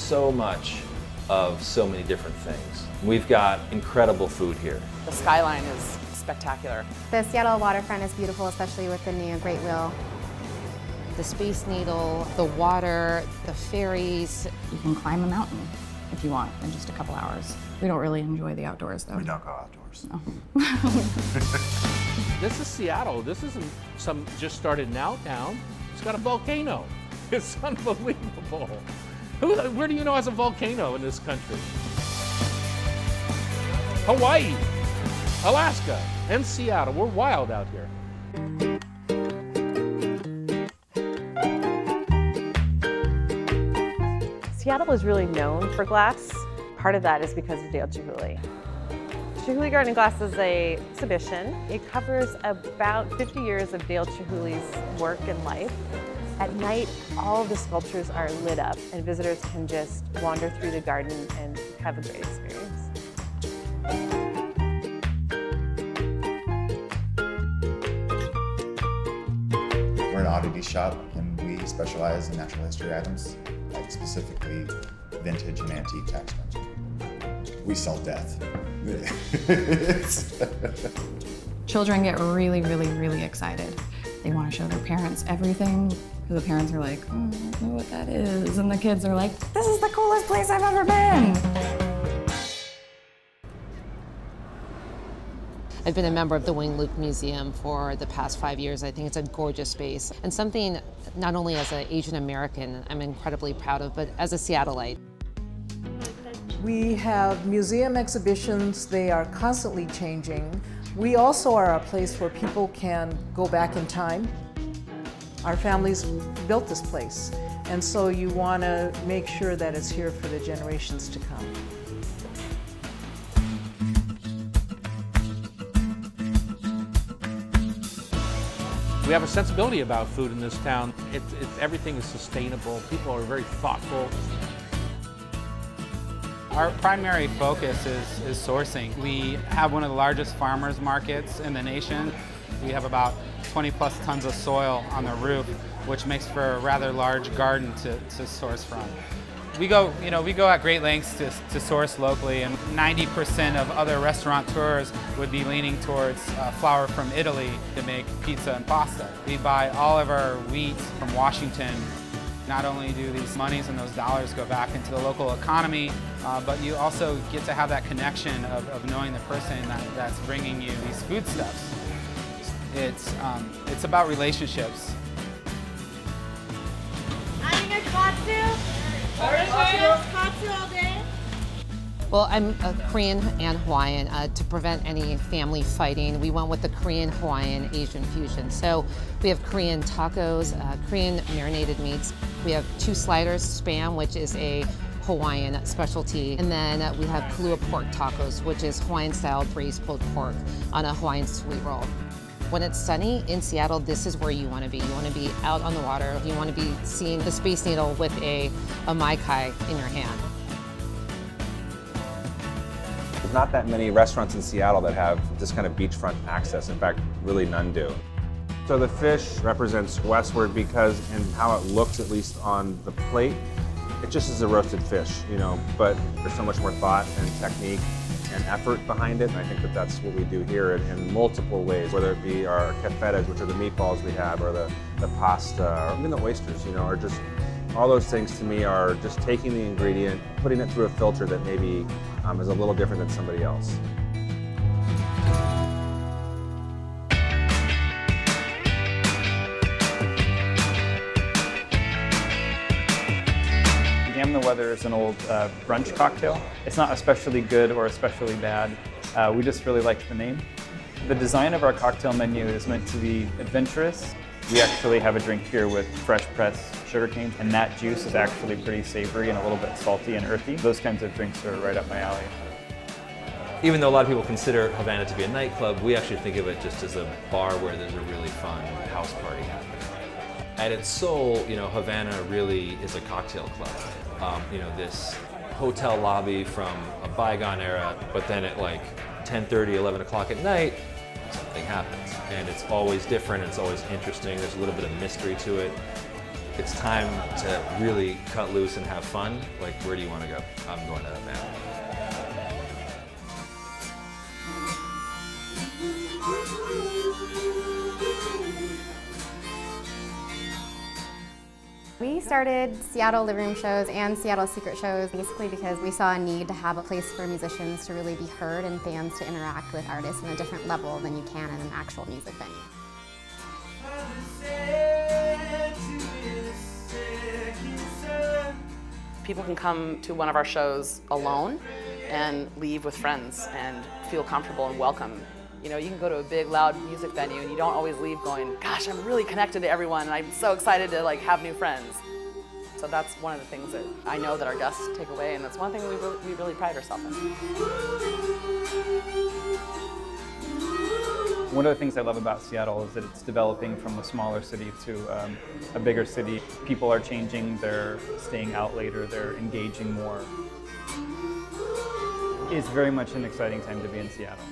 so much of so many different things. We've got incredible food here. The skyline is spectacular. The Seattle waterfront is beautiful, especially with the new Great Wheel. The Space Needle, the water, the ferries. You can climb a mountain if you want in just a couple hours. We don't really enjoy the outdoors though. We don't go outdoors. No. This is Seattle. This isn't some just started now town. It's got a volcano. It's unbelievable. Where do you know has a volcano in this country? Hawaii, Alaska, and Seattle. We're wild out here. Seattle is really known for glass. Part of that is because of Dale Chihuly. Chihuly Garden Glass is an exhibition. It covers about 50 years of Dale Chihuly's work and life. At night, all of the sculptures are lit up and visitors can just wander through the garden and have a great experience. We're an oddity shop and we specialize in natural history items, like specifically vintage and antique tax furniture. We sell death. Children get really, really, really excited. They want to show their parents everything, because the parents are like, oh, I don't know what that is. And the kids are like, this is the coolest place I've ever been. I've been a member of the Wayne Luke Museum for the past 5 years. I think it's a gorgeous space and something not only as an Asian American I'm incredibly proud of, but as a Seattleite. We have museum exhibitions. They are constantly changing. We also are a place where people can go back in time. Our families built this place, and so you want to make sure that it's here for the generations to come. We have a sensibility about food in this town. Everything is sustainable. People are very thoughtful. Our primary focus is sourcing. We have one of the largest farmers markets in the nation. We have about 20 plus tons of soil on the roof, which makes for a rather large garden to source from. We go at great lengths to source locally, and 90% of other restaurateurs would be leaning towards flour from Italy to make pizza and pasta. We buy all of our wheat from Washington. Not only do these monies and those dollars go back into the local economy, but you also get to have that connection of knowing the person that's bringing you these foodstuffs. It's about relationships. Having a cocktail? Cocktail all day? Well, I'm a Korean and Hawaiian. To prevent any family fighting, we went with the Korean, Hawaiian, Asian fusion. So we have Korean tacos, Korean marinated meats. We have 2 sliders spam, which is a Hawaiian specialty. And then we have Kalua pork tacos, which is Hawaiian-style braised pulled pork on a Hawaiian sweet roll. When it's sunny in Seattle, this is where you want to be. You want to be out on the water. You want to be seeing the Space Needle with a Mai Kai in your hand. There's not that many restaurants in Seattle that have this kind of beachfront access. In fact, really none do. So the fish represents westward because, and how it looks, at least on the plate, it just is a roasted fish, but there's so much more thought and technique and effort behind it. And I think that that's what we do here in multiple ways, whether it be our cafetas, which are the meatballs we have, or the pasta, or even the oysters, or just all those things to me are just taking the ingredient, putting it through a filter that maybe is a little different than somebody else. Damn the Weather is an old brunch cocktail. It's not especially good or especially bad. We just really liked the name. The design of our cocktail menu is meant to be adventurous. We actually have a drink here with fresh pressed sugar cane, and that juice is actually pretty savory and a little bit salty and earthy. Those kinds of drinks are right up my alley. Even though a lot of people consider Havana to be a nightclub, we actually think of it just as a bar where there's a really fun house party happening. At its soul, Havana really is a cocktail club. This hotel lobby from a bygone era, but then at like 10:30, 11 o'clock at night, something happens. And it's always different, it's always interesting, there's a little bit of mystery to it. it's time to really cut loose and have fun, like, where do you want to go? I'm going to Havana. We started Seattle living room shows and Seattle secret shows basically because we saw a need to have a place for musicians to really be heard and fans to interact with artists on a different level than you can in an actual music venue. People can come to one of our shows alone and leave with friends and feel comfortable and welcome. You know, you can go to a big, loud music venue and you don't always leave going, gosh, I'm really connected to everyone and I'm so excited to have new friends. So that's one of the things that I know that our guests take away, and that's one thing we really pride ourselves in. One of the things I love about Seattle is that it's developing from a smaller city to a bigger city. People are changing, they're staying out later, they're engaging more. It's very much an exciting time to be in Seattle.